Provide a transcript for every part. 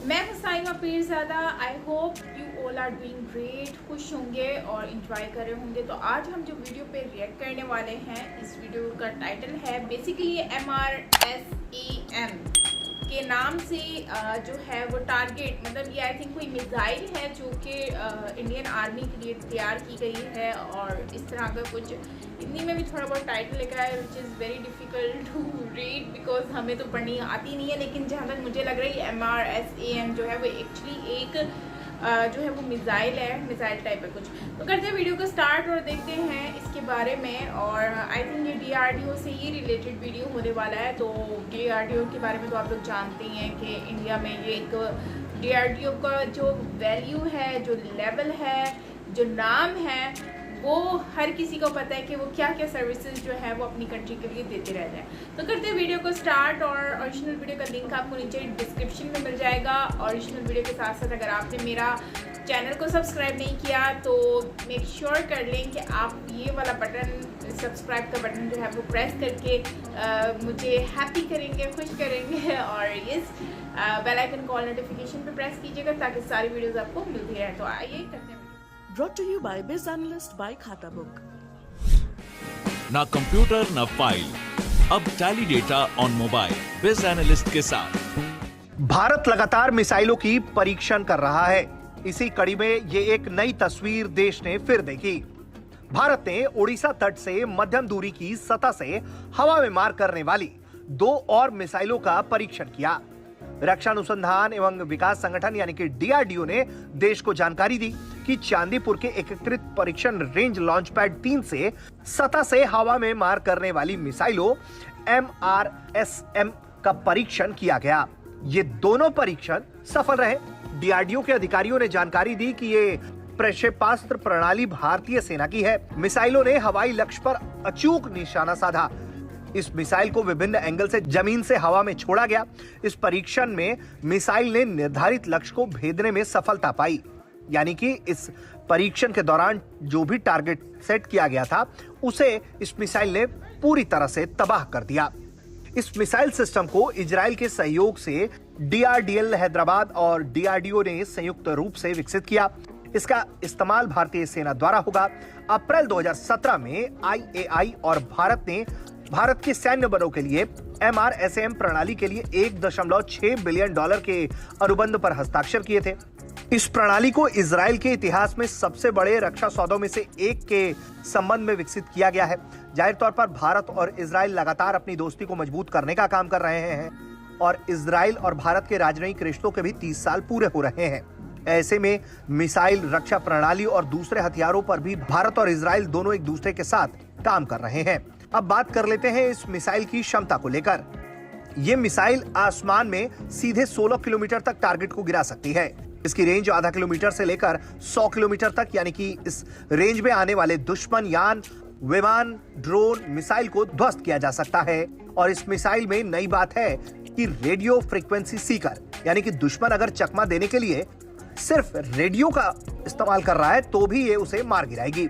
मैं Husaima Pirzada. I hope you all are doing great, खुश होंगे और इन्जॉय कर रहे होंगे। तो आज हम जो वीडियो पे रिएक्ट करने वाले हैं, इस वीडियो का टाइटल है बेसिकली MRSAM के नाम से जो है वो टारगेट, मतलब ये आई थिंक कोई मिसाइल है जो कि इंडियन आर्मी के लिए तैयार की गई है। और इस तरह का कुछ हिंदी में भी थोड़ा बहुत टाइटल लिखा है which is very difficult to read because हमें तो पढ़नी आती नहीं है। लेकिन जहाँ तक मुझे लग रहा है MRSAM जो है वो एक्चुअली एक जो है वो मिसाइल है, मिसाइल टाइप है कुछ। तो करते हैं वीडियो को स्टार्ट और देखते हैं इसके बारे में। और आई थिंक ये DRDO से ही रिलेटेड वीडियो होने वाला है। तो DRDO के बारे में तो आप लोग जानते ही हैं कि इंडिया में ये एक DRDO का जो वैल्यू है, जो लेवल है, जो नाम है, वो हर किसी को पता है कि वो क्या क्या सर्विसेज जो है वो अपनी कंट्री के लिए देते रहते हैं। तो करते हैं वीडियो को स्टार्ट। और ओरिजिनल वीडियो का लिंक आपको नीचे डिस्क्रिप्शन में मिल जाएगा। ओरिजिनल वीडियो के साथ साथ अगर आपने मेरा चैनल को सब्सक्राइब नहीं किया तो मेक श्योर कर लें कि आप ये वाला बटन, सब्सक्राइब का बटन जो है वो प्रेस करके मुझे हैप्पी करेंगे, खुश करेंगे। और इस बेल आइकन कॉल नोटिफिकेशन पे प्रेस कीजिएगा ताकि सारी वीडियोस आपको मिलती रहे। तो आइए करते हैं। Brought to you by Biz Analyst by खाता बुक। ना कंप्यूटर ना फाइल, अब टैली डेटा ऑन मोबाइल बिज एनालिस्ट के साथ। भारत लगातार मिसाइलों की परीक्षण कर रहा है। इसी कड़ी में ये एक नई तस्वीर देश ने फिर देखी। भारत ने ओडिशा तट से मध्यम दूरी की सतह से हवा में मार करने वाली 2 और मिसाइलों का परीक्षण किया। रक्षा अनुसंधान एवं विकास संगठन यानी कि DRDO ने देश को जानकारी दी कि चांदीपुर के एकीकृत परीक्षण रेंज लॉन्च पैड 3 से सतह से हवा में मार करने वाली मिसाइलों MRSM का परीक्षण किया गया। ये दोनों परीक्षण सफल रहे। DRDO के अधिकारियों ने जानकारी दी कि ये प्रक्षेपास्त्र प्रणाली भारतीय सेना की है। मिसाइलों ने हवाई लक्ष्य पर अचूक निशाना साधा। इस मिसाइल को विभिन्न एंगल से जमीन से हवा में छोड़ा गया। इस परीक्षण में मिसाइल ने निर्धारित लक्ष्य को भेदने में सफलता पाई, यानी कि इस परीक्षण के दौरान जो भी टारगेट सेट किया गया था उसे इस मिसाइल ने पूरी तरह से तबाह कर दिया। इस मिसाइल सिस्टम को इजराइल के सहयोग से DRDL हैदराबाद और DRDO ने संयुक्त रूप से विकसित किया। इसका इस्तेमाल भारतीय सेना द्वारा होगा। अप्रैल 2017 में IAI और भारत के सैन्य बलों के लिए MRSAM प्रणाली के लिए $1.6 बिलियन के अनुबंध पर हस्ताक्षर किए थे। इस प्रणाली को इजराइल के इतिहास में सबसे बड़े रक्षा सौदों में से एक के संबंध में विकसित किया गया है। जाहिर तौर पर भारत और इजराइल लगातार अपनी दोस्ती को मजबूत करने का काम कर रहे हैं और इजराइल और भारत के राजनयिक रिश्तों के भी 30 साल पूरे हो रहे हैं। ऐसे में मिसाइल, रक्षा प्रणाली और दूसरे हथियारों पर भी भारत और इजराइल दोनों एक दूसरे के साथ काम कर रहे हैं। अब बात कर लेते हैं इस मिसाइल की क्षमता को लेकर। यह मिसाइल आसमान में सीधे 16 किलोमीटर तक टारगेट को गिरा सकती है। इसकी रेंज आधा किलोमीटर से लेकर 100 किलोमीटर तक, यानी कि इस रेंज में आने वाले दुश्मन यान, विमान, ड्रोन, मिसाइल को ध्वस्त किया जा सकता है। और इस मिसाइल में नई बात है कि रेडियो फ्रीक्वेंसी सीकर, यानी कि दुश्मन अगर चकमा देने के लिए सिर्फ रेडियो का इस्तेमाल कर रहा है तो भी ये उसे मार गिराएगी।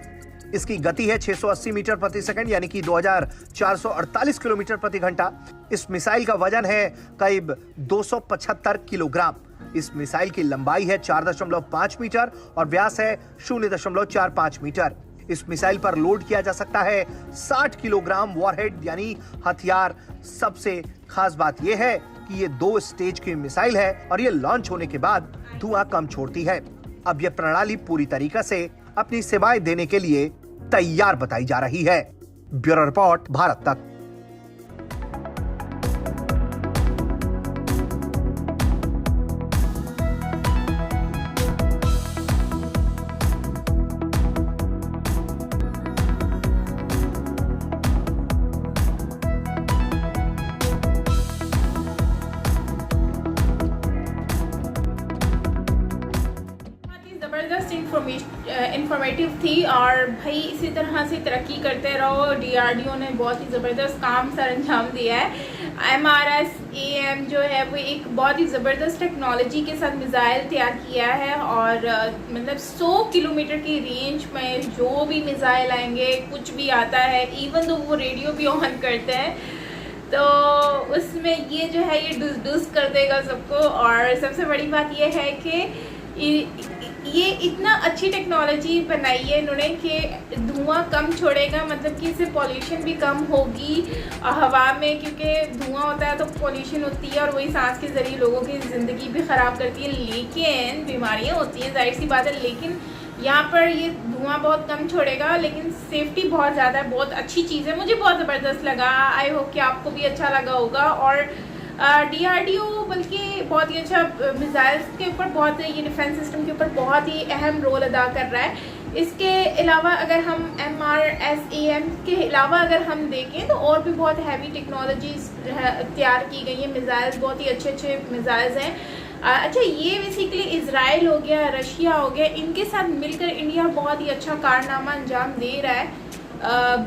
इसकी गति है 680 मीटर प्रति सेकंड, यानी कि 2448 किलोमीटर प्रति घंटा। इस मिसाइल का वजन है करीब 275 किलोग्राम। इस मिसाइल की लंबाई है 4.5 मीटर और व्यास है 0.45 मीटर। इस मिसाइल पर लोड किया जा सकता है 60 किलोग्राम वॉरहेड यानी हथियार। सबसे खास बात यह है कि ये 2 स्टेज की मिसाइल है और ये लॉन्च होने के बाद धुआं कम छोड़ती है। अब यह प्रणाली पूरी तरीके से अपनी सेवाएं देने के लिए तैयार बताई जा रही है। ब्यूरो रिपोर्ट, भारत तक। ज़बरदस्त इंफॉर्मेटिव थी। और भाई इसी तरह से तरक्की करते रहो। DRDO ने बहुत ही ज़बरदस्त काम सर अंजाम दिया है। MRSAM जो है वो एक बहुत ही ज़बरदस्त टेक्नोलॉजी के साथ मिसाइल तैयार किया है। और मतलब 100 किलोमीटर की रेंज में जो भी मिसाइल आएंगे, कुछ भी आता है, इवन तो वो रेडियो भी ऑन करते हैं, तो उसमें ये जो है ये डूस डूस कर देगा सबको। और सबसे बड़ी बात ये है कि ये इतना अच्छी टेक्नोलॉजी बनाई है इन्होंने कि धुआं कम छोड़ेगा, मतलब कि इससे पॉल्यूशन भी कम होगी हवा में, क्योंकि धुआं होता है तो पॉल्यूशन होती है और वही सांस के ज़रिए लोगों की ज़िंदगी भी ख़राब करती है, लेकिन बीमारियां होती हैं, जाहिर सी बात है। लेकिन यहाँ पर ये धुआं बहुत कम छोड़ेगा, लेकिन सेफ्टी बहुत ज़्यादा है, बहुत अच्छी चीज़ है, मुझे बहुत ज़बरदस्त लगा। आई होप कि आपको भी अच्छा लगा होगा। और DRDO बल्कि बहुत ही अच्छा मिसाइल्स के ऊपर, बहुत ये डिफेंस सिस्टम के ऊपर बहुत ही अहम रोल अदा कर रहा है। इसके अलावा अगर हम MRSAM के अलावा अगर हम देखें तो और भी बहुत हैवी टेक्नोलॉजीज तैयार की गई हैं, मिसाइल्स बहुत ही अच्छे अच्छे मिसाइल्स हैं। अच्छा, ये बेसिकली इज़राइल हो गया, रशिया हो गया, इनके साथ मिलकर इंडिया बहुत ही अच्छा कारनामा अंजाम दे रहा है।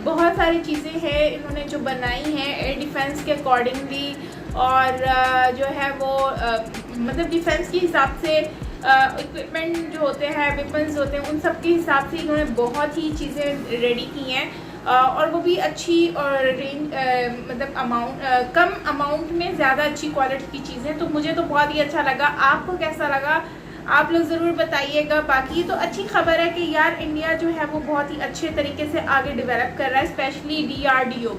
बहुत सारी चीज़ें हैं इन्होंने जो बनाई हैं एयर डिफेंस के अकॉर्डिंगली, और जो है वो मतलब डिफेंस के हिसाब से इक्विपमेंट जो होते हैं, वेपन्स होते हैं, उन सब के हिसाब से इन्होंने बहुत ही चीज़ें रेडी की हैं, और वो भी अच्छी और रेंज मतलब कम अमाउंट में ज़्यादा अच्छी क्वालिटी की चीज़ें। तो मुझे तो बहुत ही अच्छा लगा। आपको कैसा लगा आप लोग ज़रूर बताइएगा। बाकी ये तो अच्छी खबर है कि यार इंडिया जो है वो बहुत ही अच्छे तरीके से आगे डेवलप कर रहा है, स्पेशली DRDO।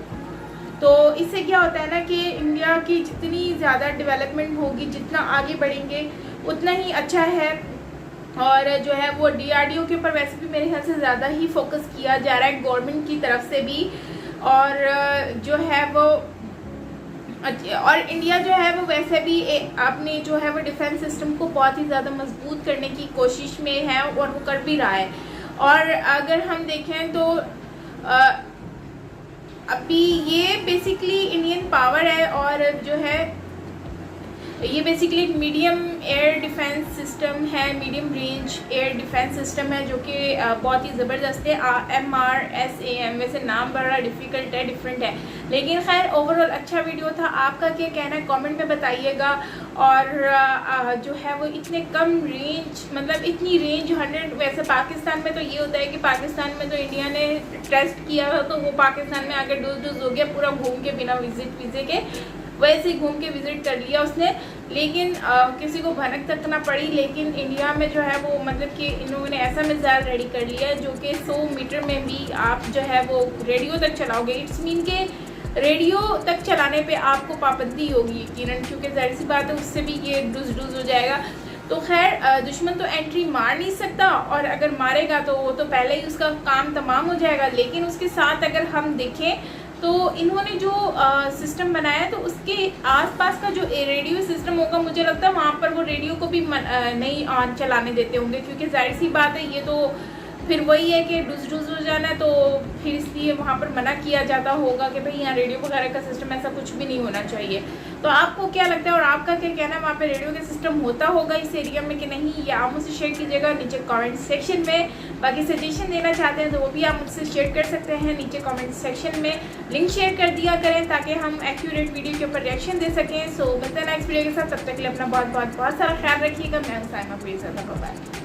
तो इससे क्या होता है ना कि इंडिया की जितनी ज़्यादा डेवलपमेंट होगी, जितना आगे बढ़ेंगे उतना ही अच्छा है। और जो है वो DRDO के ऊपर वैसे भी मेरे ख्याल से ज़्यादा ही फोकस किया जा रहा है गवर्नमेंट की तरफ से भी। और जो है वो और इंडिया जो है वो वैसे भी अपने जो है वो डिफेंस सिस्टम को बहुत ही ज़्यादा मजबूत करने की कोशिश में है और वो कर भी रहा है। और अगर हम देखें तो अभी ये बेसिकली इंडियन पावर है, और जो है ये basically medium air defence system है, medium range air defence system है, जो कि बहुत ही ज़बरदस्त है। MRSAM वैसे नाम बड़ा डिफ़िकल्ट है, डिफरेंट है, लेकिन खैर ओवरऑल अच्छा वीडियो था। आपका क्या कहना है कमेंट में बताइएगा। और जो है वो इतने कम रेंज, मतलब इतनी रेंज 100, वैसे पाकिस्तान में तो ये होता है कि पाकिस्तान में तो इंडिया ने टेस्ट किया था तो वो पाकिस्तान में आकर डूज हो गया, पूरा घूम के बिना वीज़े के वैसे ही घूम के विज़िट कर लिया उसने, लेकिन किसी को भनक तक ना पड़ी। लेकिन इंडिया में जो है वो मतलब कि इन्होंने ऐसा मिसाइल रेडी कर लिया है जो कि 100 मीटर में भी आप जो है वो रेडियो तक चलाओगे। इट्स मीन के रेडियो तक चलाने पे आपको पाबंदी होगी यकीनन, क्योंकि जाहिर सी बात है उससे भी ये डूज हो जाएगा। तो खैर दुश्मन तो एंट्री मार नहीं सकता, और अगर मारेगा तो वो तो पहले ही उसका काम तमाम हो जाएगा। लेकिन उसके साथ अगर हम देखें तो इन्होंने जो सिस्टम बनाया है तो उसके आसपास का जो रेडियो सिस्टम होगा, मुझे लगता है वहाँ पर वो रेडियो को भी नहीं ऑन चलाने देते होंगे, क्योंकि जाहिर सी बात है ये तो फिर वही है कि डूज हो जाना है, तो फिर इसलिए वहाँ पर मना किया जाता होगा कि भाई यहाँ रेडियो वगैरह का सिस्टम ऐसा कुछ भी नहीं होना चाहिए। तो आपको क्या लगता है और आपका क्या कहना है, वहाँ पे रेडियो का सिस्टम होता होगा इस एरिया में कि नहीं, ये आप मुझसे शेयर कीजिएगा नीचे कमेंट सेक्शन में। बाकी सजेशन देना चाहते हैं तो वो भी आप मुझसे शेयर कर सकते हैं नीचे कमेंट सेक्शन में, लिंक शेयर कर दिया करें ताकि हम एक्यूरेट वीडियो के ऊपर रिएक्शन दे सकें। सो मिलते हैं नेक्स्ट वीडियो के साथ, तब तक के लिए अपना बहुत सारा ख्याल रखिएगा। मैं साइमा, बाय।